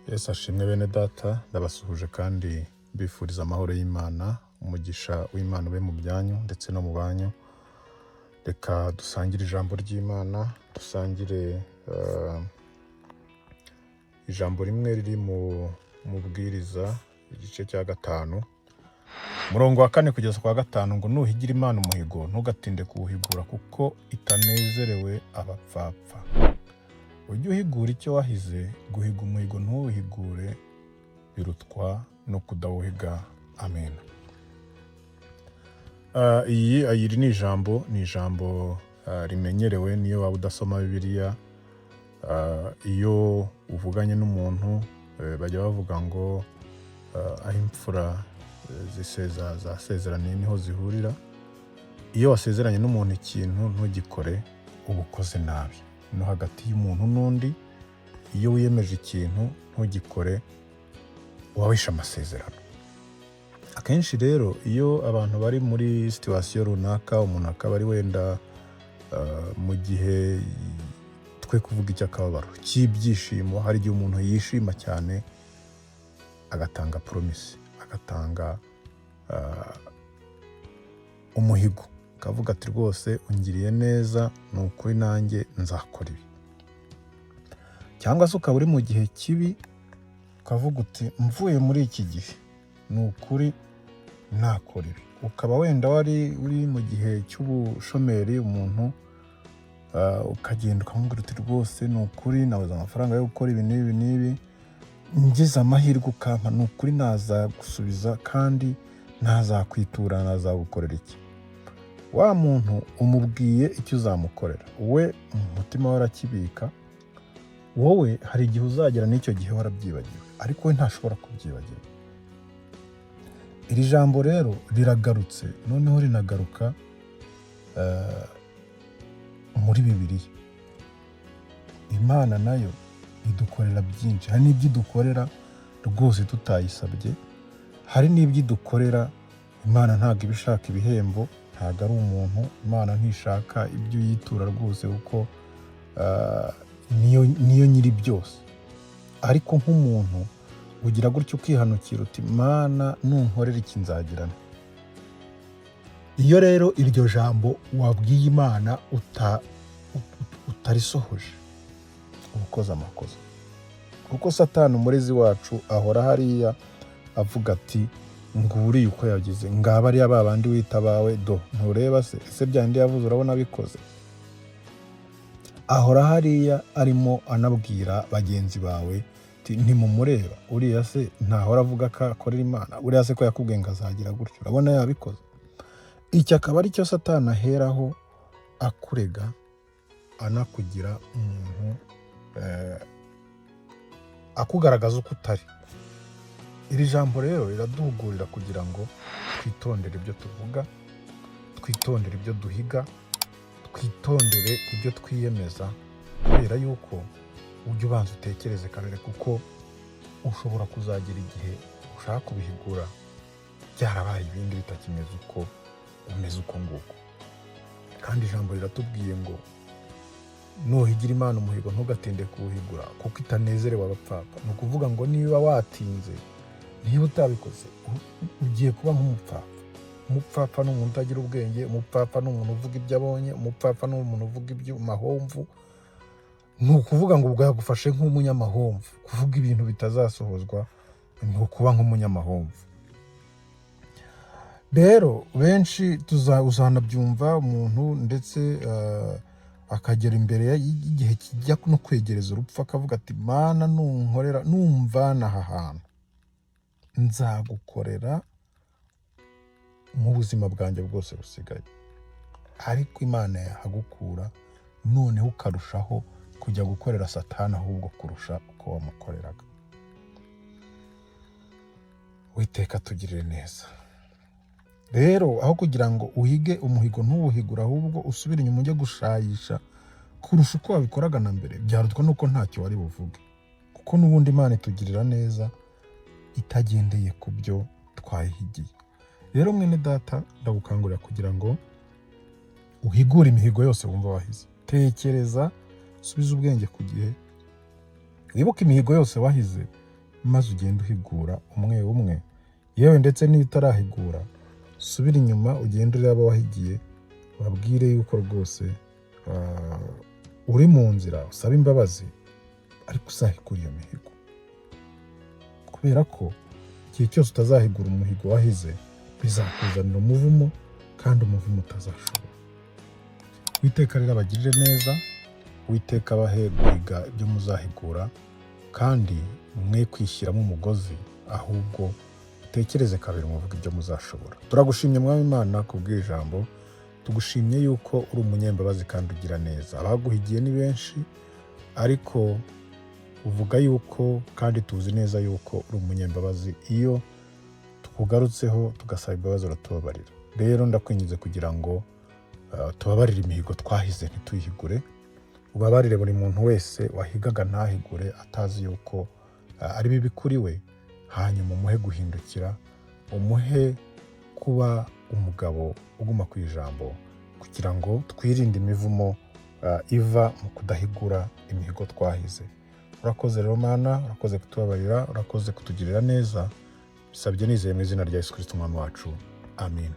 Yesu ashimwe bene data, ndabasuhuje kandi mbifuriza amahoro y'Imana, umugisha w'Imana ube mu byanyu ndetse no mu banyu. Reka dusangire ijambo ry'Imana, dusangire ijambo rimwe riri mu Mubwiriza igice cya 5 umurongo wa 4 kugeza kwa 5 ngo nuhigira Imana umuhigo ntugatinde kuwuhigura kuko itanezerewe abapfapfa. Ujye uhigura icyo wahize, guhiga umuhigo ntuwuhigure birutwa no kudawuhiga. Amen. Iri ni ijambo rimenyerewe niyo waba udasoma Bibiliya. Iyo uvuganye n'umuntu bajya bavuga ngo aho imfura zasezeraniye niho zihurira. Iyo wasezeranye n'umuntu ikintu ntugikore uba ukoze nabi. No hagati y'umuntu n'undi, iyo wiyemeje ikintu ntugikore uba wishe amasezerano. Akenshi rero iyo abantu bari muri situation runaka, umuntu akaba ari wenda mu gihe twe kuvuga icy'akababaro cy'ibyishimo, hari igihe umuntu yishima cyane agatanga promise, agatanga umuhigo, akavuga ati rwose ungiriye neza, ni ukuri nanjye nzakora ibi. Cyangwa se ukaba uri mu gihe kibi ukavuga uti mvuye muri iki gihe ni ukuri nakora ibi. Ukaba wenda wari uri mu gihe cy'ubushomeri, umuntu ukagenda ukamubwira uti rwose ni ukuri nabuze amafaranga yo gukora ibi n'ibi n'ibi, ngize amahirwe ukampa, ni ukuri nazagusubiza kandi ntazakwitura, nazagukorera iki. Wa muntu umubwiye icyo uzamukorera, we umutima we arakibika, wowe hari igihe uzagera n'icyo gihe warabyibagiwe, ariko we ntashobora kubyibagirwa. Iri jambo rero riragarutse, noneho rinagaruka muri Bibiliya. Imana nayo idukorera byinshi, hari n'ibyo idukorera rwose tutayisabye, hari n'ibyo idukorera Imana ntabwo iba ishaka ibihembo, ntabwo ari umuntu. Imana ntishaka ibyo yitura rwose kuko niyo nyiri byose. Ariko nk'umuntu ugira gutyo ukihanukira uti Mana nunkorera iki nzagirana. Iyo rero iryo jambo wabwiye Imana utarisohoje uba ukoze amakosa, kuko Satani umurezi wacu ahora hariya avuga ati nguriye uko yagize, ngaba ari ba bandi wita bawe, do ntureba se ese byandi yavuze urabona bikoze. Ahora hariya arimo anabwira bagenzi bawe ntimumureba, uriya se ntahora avuga ko akorera Imana, uriya se ko yakubwiye ngo azagira gutyo, urabona yabikoze. Iki akaba ari cyo Satani aheraho akurega, anakugira umuntu akugaragaza uko utari. Iri jambo rero riraduhugurira kugira ngo twitondere ibyo tuvuga, twitondere ibyo duhiga, twitondere ibyo twiyemeza, kubera yuko ujya ubanza utekereze kabiri, kuko ushobora kuzagira igihe ushaka kubihigura byarabaye ibindi bitakimeze uko umeze uko nguko. Kandi ijambo riratubwiye ngo nuhigira Imana umuhigo ntugatinde kuwuhigura kuko itanezerewe abapfapfa. Ni ukuvuga ngo niba watinze, niba utabikoze, ugiye kuba nk'umupfapfa. Umupfapfa ni umuntu utagira ubwenge, umupfapfa ni umuntu uvuga ibyo abonye, umupfapfa ni umuntu uvuga iby'amahomvu. Ni ukuvuga ngo bwagufashe nk'umunyamahomvu, kuvuga ibintu bitazasohozwa ni ukuba nk'umunyamahomvu. Rero benshi uzanabyumva umuntu ndetse akagera imbere y'igihe kijya no kwegereza urupfu akavuga ati Mana nunkorera, numvana aha hantu nzagukorera mu buzima bwanjye bwose busigaye. Ariko Imana yahagukura, noneho ukarushaho kujya gukorera Satani ahubwo kurusha uko wamukoreraga. Uwiteka tugirire neza. Rero aho kugira ngo uhige umuhigo ntuwuhigure, ahubwo usubire inyuma ujye gushayisha kurusha uko wabikoraga na mbere, byarutwa nuko ntacyo wari buvuge, kuko n'ubundi Imana itugirira neza itagendeye ku byo twayihigiye. Rero mwene data ndagukangurira kugira ngo uhigure imihigo yose wumva wahize. Tekereza, subiza ubwenge ku gihe, wibuke imihigo yose wahize maze ugende uhigura umwe umwe, yewe ndetse n'iyo utarahigura subira inyuma ugende urebe abo wahigiye, babwire yuko rwose uri mu nzira usaba imbabazi, ariko uzahigura iyo mihigo, kubera ko igihe cyose utazahigura umuhigo wahize bizakuzanira umuvumo, kandi umuvumo utazashobora. Uwiteka rero abagirire neza, Uwiteka abahe guhiga ibyo muzahigura, kandi mwe kwishyiramo umugozi, ahubwo utekereze kabiri muvuga ibyo muzashobora. Turagushimye Mwami Imana kubw'ijambo, tugushimye yuko uri umunyembabazi kandi ugira neza. Abaguhigiye ni benshi, ariko uvuga yuko kandi tuzi neza yuko uri umunyembabazi, iyo tukugarutseho tugasaba imbabazi uratubabarira. Rero ndakwinginze kugira ngo tubabarire imihigo twahize ntituyihigure, ubabarire buri muntu wese wahigaga ntahigure atazi yuko ari bibi kuri we, hanyuma umuhe guhindukira, umuhe kuba umugabo uguma ku ijambo, kugira ngo twirinde imivumo iva mu kudahigura imihigo twahize. Urakoze rero Mana, urakoze kutubabarira, urakoze kutugirira neza, bisabye nizeye mu izina rya Yesu Kristo umwami wacu, amen.